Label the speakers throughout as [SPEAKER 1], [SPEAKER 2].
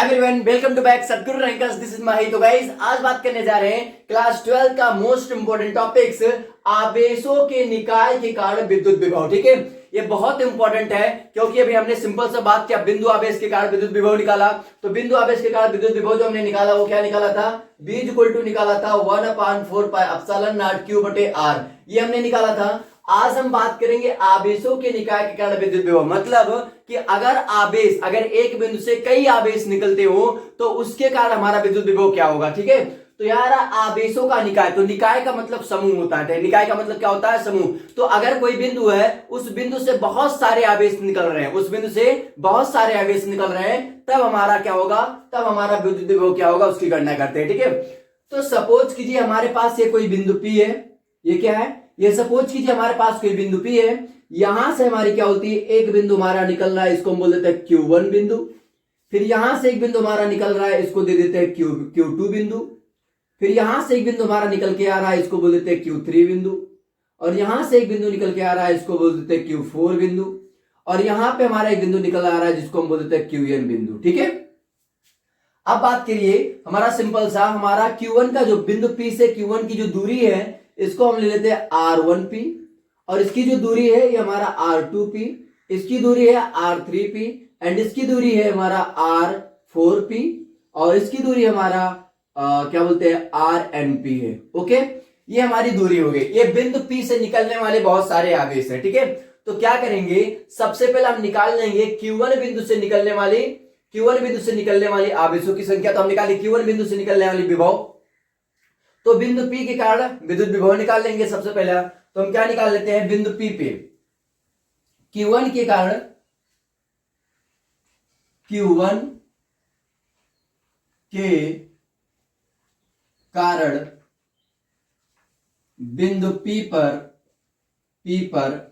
[SPEAKER 1] Hi everyone, welcome to back Satguru rankers. This is Mahi. तो guys, आज बात करने जा रहे हैं क्लास 12 का मोस्ट इंपोर्टेंट टॉपिक्स, आवेशों के निकाय के कारण विद्युत विभव। ठीक है, ये बहुत इंपॉर्टेंट है क्योंकि अभी हमने सिंपल सा बात किया, बिंदु आवेश के कारण विद्युत विभव निकाला। तो बिंदु आवेश के कारण विद्युत विभव जो हमने निकाला वो क्या निकाला था? B इक्वल टू निकाला था 1/4 पाई एप्सिलॉन नॉट Q बटे R, ये हमने निकाला था। आज हम बात करेंगे आवेशों के निकाय के कारण विद्युत विभव। मतलब कि अगर एक बिंदु से कई आवेश निकलते हो तो उसके कारण हमारा विद्युत विभव क्या होगा। ठीक है, तो यार आवेशों का निकाय, तो निकाय का मतलब समूह होता है। निकाय का मतलब क्या होता है? समूह। तो अगर कोई बिंदु है, उस बिंदु से बहुत सारे आवेश निकल रहे हैं, तब हमारा क्या होगा? तब हमारा विद्युत विभव क्या होगा, उसकी गणना करते हैं। ठीक है, तो सपोज कीजिए हमारे पास ये कोई बिंदु P है। ये क्या है? ये सपोज कीजिए हमारे पास कोई बिंदु P है। यहां से हमारी क्या होती है, एक बिंदु हमारा निकल रहा है, इसको हम बोल देते हैं Q1 बिंदु। फिर यहां से एक बिंदु हमारा निकल रहा है, इसको दे देते हैं Q2 बिंदु। फिर यहां से एक बिंदु हमारा निकल के आ रहा है, इसको बोल देते हैं Q3 बिंदु। और यहां से एक बिंदु निकल के आ रहा है, इसको बोल देते हैं Q4 बिंदु। और यहां पे हमारा एक बिंदु निकल आ रहा है, जिसको हम बोल देते हैं Qn बिंदु। ठीक है, अब बात करिए हमारा सिंपल सा, हमारा Q1 का जो बिंदु P से Q1 की जो दूरी है, इसको हम ले लेते हैं R1P। और इसकी जो दूरी है ये हमारा R2P, इसकी दूरी है R3P, एंड इसकी दूरी है हमारा R4P, और इसकी दूरी हमारा क्या बोलते हैं, RNP है। ओके, ये हमारी दूरी हो गई। ये बिंदु P से निकलने वाले बहुत सारे आवेश है। ठीक है, तो क्या करेंगे, सबसे पहले हम निकाल लेंगे Q1 बिंदु से निकलने वाली आवेशों की संख्या। तो हम निकालें Q1 बिंदु से निकलने वाली विभव, तो बिंदु P के कारण विद्युत विभव निकाल लेंगे सबसे पहला। तो हम क्या निकाल लेते हैं, बिंदु P पे Q1 के कारण बिंदु P पर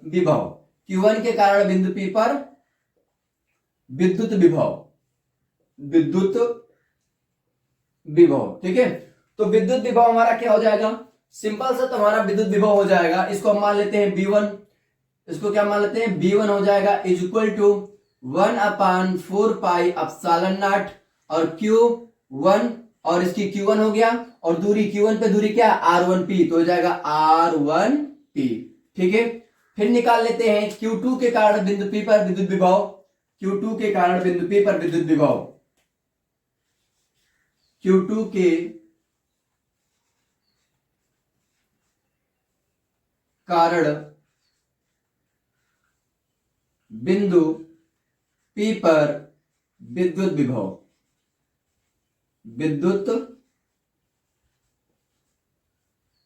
[SPEAKER 1] विभव। Q1 के कारण बिंदु P पर विद्युत विभव। ठीक है, तो विद्युत विभव हमारा क्या हो जाएगा? सिंपल सा, तो हमारा विद्युत विभव हो जाएगा, इसको हम मान लेते हैं B1। इसको क्या मान लेते हैं? B1 हो जाएगा is equal to 1/4 pi epsilon naught और Q1, और इसकी Q1 हो गया, और दूरी Q1 पे दूरी क्या है? R1P, तो हो जाएगा R1P। ठीक है, फिर निकाल लेते हैं Q2 के कारण बिंदु P पर विद्युत विभव। Q2 के कारण बिंदु P पर विद्युत विभव, Q2 के कारण बिंदु P पर विद्युत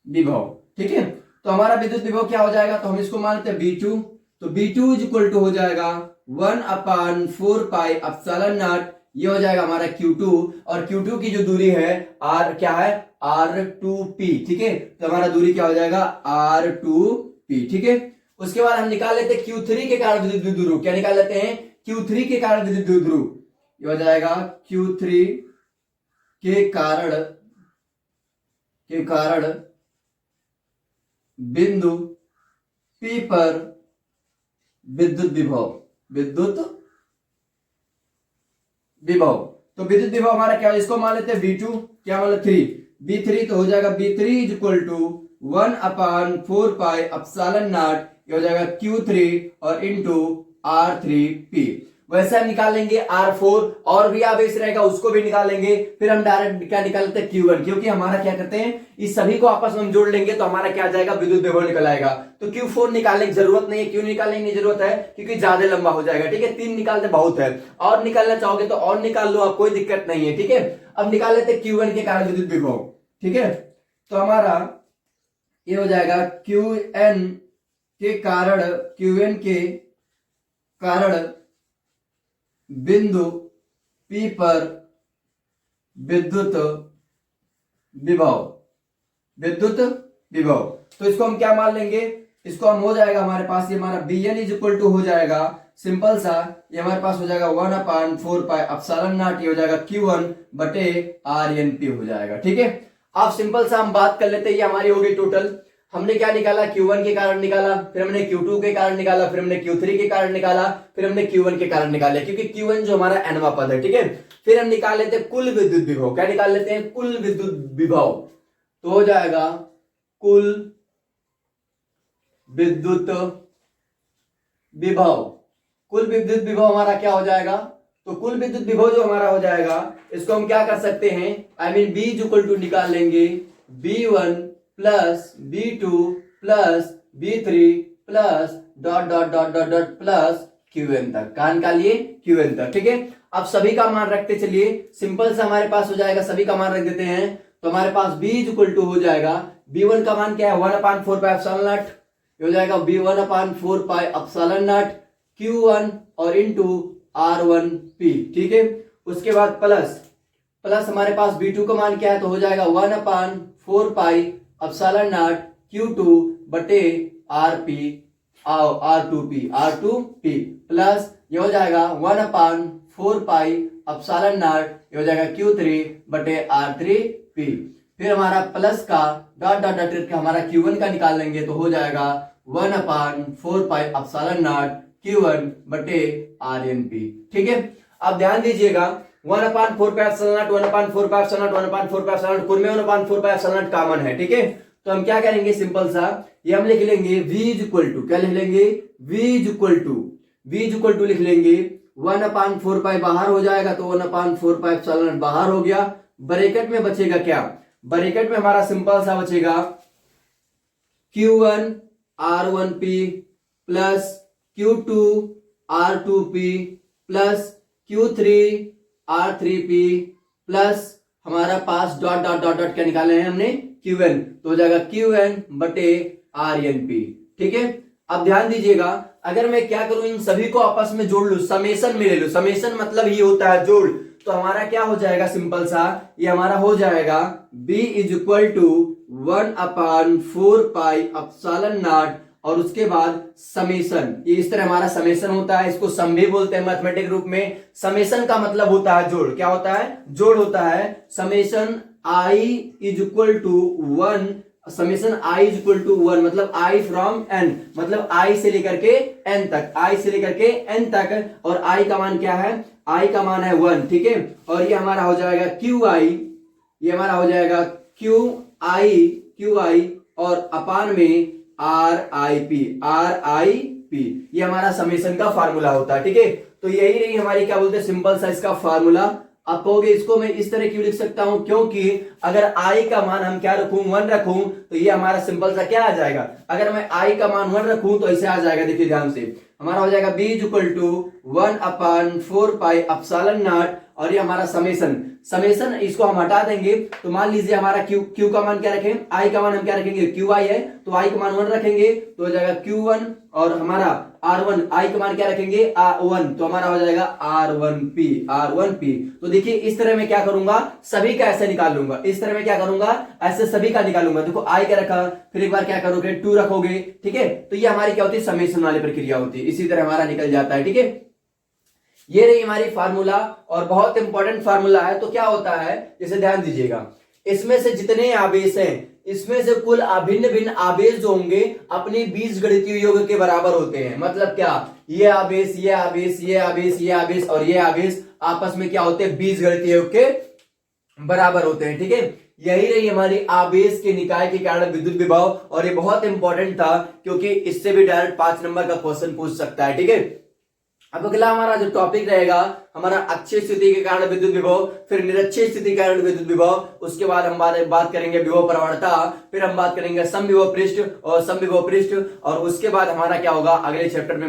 [SPEAKER 1] विभव। ठीक है, तो हमारा विद्युत विभव क्या हो जाएगा? तो हम इसको मानते हैं B2। तो B2 इज इक्वल टू हो जाएगा 1/4 पाई एप्सिलॉन नॉट, ये हो जाएगा हमारा Q2, और Q2 की जो दूरी है R क्या है? R2P। ठीक है, तो हमारा दूरी क्या हो जाएगा? R2P। ठीक है, उसके बाद हम निकाल लेते हैं Q3 के कारण विद्युत द्विध्रुव। क्या निकाल लेते हैं? Q3 के कारण विद्युत द्विध्रुव, ये हो जाएगा Q3 के कारण बिंदु P पर विद्युत विभव। तो विद्युत विभव हमारा क्या है? इसको मान लेते हैं V2, क्या मान लेते हैं? B3, तो हो जाएगा B3 is equal to 1/4 pi epsilon naught, ये हो जाएगा Q3 और इंटू R3P। वैसे हम निकाल लेंगे R4, और भी आवेश रहेगा उसको भी निकाल लेंगे। फिर हम डायरेक्ट क्या निकाल लेते हैं? Q1, क्योंकि हमारा क्या करते हैं, इस सभी को आपस में हम जोड़ लेंगे तो हमारा क्या आ जाएगा? विद्युत विभव निकल आएगा। तो Q4 निकालने की जरूरत नहीं है। क्यों निकालने की जरूरत है? क्योंकि ज्यादा लंबा हो जाएगा। ठीक है, 3 निकालते बहुत है, और निकालना चाहोगे तो और निकाल लो आप, कोई दिक्कत नहीं है। ठीक है, अब निकाल लेते हैं Q1 के कारण विद्युत विभव। ठीक है, तो हमारा ये हो जाएगा Qn के कारण बिंदु P पर विद्युत विभव। तो इसको हम क्या मान लेंगे? इसको हम हो जाएगा हमारे पास, ये हमारा Bn इज इक्वल टू हो जाएगा सिंपल सा, ये हमारे पास हो जाएगा 1/4 पाई एप्सिलॉन नॉट, ये हो जाएगा Q1 बटे RNP हो जाएगा। ठीक है, अब सिंपल सा हम बात कर लेते हैं, ये हमारी हो गई टोटल। हमने क्या निकाला, Q1 के कारण निकाला, फिर हमने Q2 के कारण निकाला, फिर हमने Q3 के कारण निकाला, फिर हमने Q1 के कारण निकाला, क्योंकि Q1 जो हमारा nवां पद है, ठीक है। फिर हम निकाल लेते हैं कुल विद्युत विभव। क्या निकाल लेते हैं, कुल विद्युत विभव। तो हो जाएगा कुल विद्युत विभव। कुल विद्युत विभव हमारा क्या हो जाएगा, तो कुल विद्युत विभव जो हमारा हो जाएगा, इसको हम क्या कर सकते हैं, I mean B equal to निकाल लेंगे B1 plus B2 plus B3 plus dot dot dot dot dot plus Qn तक। कहां निकालिए, Qn तक, ठीक है। अब सभी का मान रखते चलिए, सिंपल से हमारे पास हो जाएगा, सभी का मान रख देते हैं, तो हमारे पास B इक्वल टू हो जाएगा, B1 का मान क्या है 1/4 पाई एप्सिलॉन नॉट, ये हो जाएगा B1/4 pi epsilon not Q1 और इंटू R1P, ठीक है। उसके बाद प्लस हमारे पास B2 का मान क्या है, तो हो जाएगा 1/4 पाई एप्सिलॉन नॉट Q2 बटे R2P प्लस ये हो जाएगा 1/4 पाई एप्सिलॉन नॉट, ये हो जाएगा Q3 बटे R3P। फिर हमारा प्लस का डॉट डॉट डॉट करके हमारा Q1 का निकाल लेंगे, तो हो जाएगा 1/4 पाई एप्सिलॉन नॉट Q1 बटे RnP, ठीक है। अब ध्यान दीजिएगा 1/4 pi epsilon not 1/4 pi epsilon not 1/4 pi epsilon not, कुल में 1/4 पाई एप्सिलॉन नॉट कॉमन है, ठीक है। तो हम क्या करेंगे, सिंपल सा ये हम लिख लेंगे V इक्वल टू, क्या लिख लेंगे, V इक्वल टू लिख लेंगे 1/4 पाई बाहर हो जाएगा, तो 1/4 पाई एप्सिलॉन नॉट बाहर हो गया। ब्रैकेट में बचेगा क्या, ब्रैकेट में हमारा सिंपल सा बचेगा Q1 R1P plus Q2 R2P plus Q3 R3P plus हमारा पास डॉट डॉट डॉट डॉट क्या निकाले हैं हमने, Qn, तो हो जाएगा Qn बटे Rnp, ठीक है। अब ध्यान दीजिएगा, अगर मैं क्या करूं, इन सभी को आपस में जोड़ लू, समेशन में ले लू, समेशन मतलब ही होता है जोड़, तो हमारा क्या हो जाएगा, सिंपल सा ये हमारा हो जाएगा B is equal to 1/4 pi epsilon naught और उसके बाद समेशन, ये इस तरह हमारा समेशन होता है, इसको सम भी बोलते हैं मैथमेटिक रूप में। समेशन का मतलब होता है जोड़, क्या होता है, जोड़ होता है। Summation I is equal to 1, summation I is equal to 1 मतलब I फ्रॉम n, मतलब I से लेकर के n तक, I से लेकर के n तक, और I का मान क्या है, I का मान है 1, ठीक है। और ये हमारा हो जाएगा QI, ये हमारा हो जाएगा QI और अपान में RIP, ये हमारा समेशन का फार्मूला होता है, ठीक है। तो यही रही हमारी क्या बोलते हैं, सिंपल सा इसका फार्मूला। आप कहोगे इसको मैं इस तरह क्यों लिख सकता हूं, क्योंकि अगर I का मान हम क्या रखूं, 1 रखूं, तो ये हमारा सिंपल सा क्या आ जाएगा, अगर मैं I का मान 1 रखूं तो ऐसे आ जाएगा, देखिए ध्यान से, हमारा हो जाएगा B equal to 1/4 pi epsilon naught, और ये हमारा समेशन इसको हम हटा देंगे, तो मान लीजिए हमारा Q का मान क्या रखें, I का मान हम क्या रखेंगे, QI है, तो I का मान 1 रखेंगे, तो हो जाएगा Q1, और हमारा R1 I का मान क्या रखेंगे, 1, तो हमारा हो जाएगा R1P। तो देखिए इस तरह मैं क्या करूंगा, सभी का ऐसे निकाल लूंगा, इस तरह मैं क्या करूंगा, ऐसे सभी का निकालूंगा। देखो I क्या रखा, फिर एक बार क्या करोगे 2 रखोगे, ठीक है। तो ये हमारी क्या होती है, समेशन वाली प्रक्रिया होती है, इसी तरह हमारा निकल जाता है, ठीक है। ये रही हमारी फार्मूला, और बहुत इंपॉर्टेंट फार्मूला है। तो क्या होता है, जैसे ध्यान दीजिएगा, इसमें से जितने आवेश हैं, इसमें से कुल भिन्न भिन्न आवेश जो होंगे अपनी बीजगणितीय योग के बराबर होते हैं। मतलब क्या, ये आवेश, ये आवेश, ये आवेश, ये आवेश और ये आवेश आपस में क्या होते हैं, बीजगणितीय योग के बराबर होते हैं, ठीक है। यही रही हमारी आवेश के निकाय के कारण विद्युत विभव, और ये बहुत इंपॉर्टेंट था क्योंकि इससे भी डायरेक्ट 5 नंबर का क्वेश्चन पूछ सकता है, ठीक है। अब अगला हमारा जो टॉपिक रहेगा, हमारा अक्षीय स्थिति के कारण विद्युत विभव, फिर निरक्षीय स्थिति के कारण विद्युत विभव, उसके बाद हम बात करेंगे विभव प्रवणता, फिर हम बात करेंगे समविभव पृष्ठ और समविभव पृष्ठ, और उसके बाद हमारा क्या होगा, अगले चैप्टर में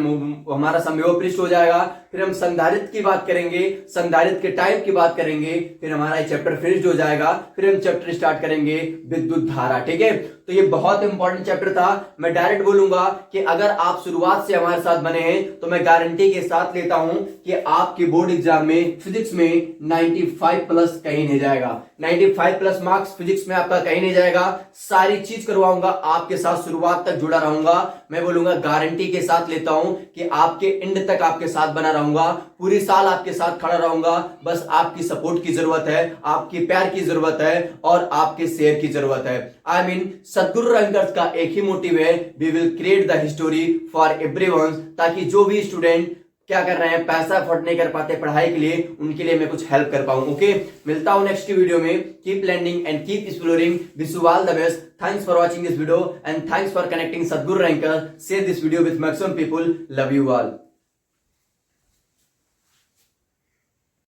[SPEAKER 1] हमारा समविभव पृष्ठ हो जाएगा। फिर हम संधारित्र की बात करेंगे, संधारित्र के टाइप की बात करेंगे, फिर हमारा ये चैप्टर फिनिश हो जाएगा। फिर हम चैप्टर स्टार्ट करेंगे विद्युत धारा, ठीक है। तो ये बहुत इंपॉर्टेंट चैप्टर था। मैं डायरेक्ट बोलूंगा कि अगर आप शुरुआत से हमारे साथ बने हैं तो मैं गारंटी के साथ लेता हूं कि आपके बोर्ड एग्जाम में फिजिक्स में 95 प्लस कहीं नहीं जाएगा। 95 प्लस मार्क्स फिजिक्स में आपका कहीं नहीं जाएगा। सारी चीज करवाऊंगा आपके साथ, शुरुआत तक जुड़ा रहूंगा। मैं बोलूंगा गारंटी के साथ लेता हूं कि आपके एंड तक आपके साथ बना रहूंगा, पूरी साल आपके साथ खड़ा रहूंगा। बस आपकी सपोर्ट की जरूरत है, आपकी प्यार की जरूरत है और आपके शेयर की जरूरत है। आई मीन सद्गुरु रैंकर्स का एक ही मोटिव है, we will create the history for everyone, ताकि जो भी स्टूडेंट क्या कर रहे हैं, पैसा अफोर्ड नहीं कर पाते पढ़ाई के लिए, उनके लिए मैं कुछ हेल्प कर पाऊं। ओके, मिलता हूं नेक्स्ट वीडियो में। Keep learning and keep exploring. Wish you all the best. Thanks for watching this video and thanks for connecting Sadguru ranker. Share this video with maximum people. Love you all.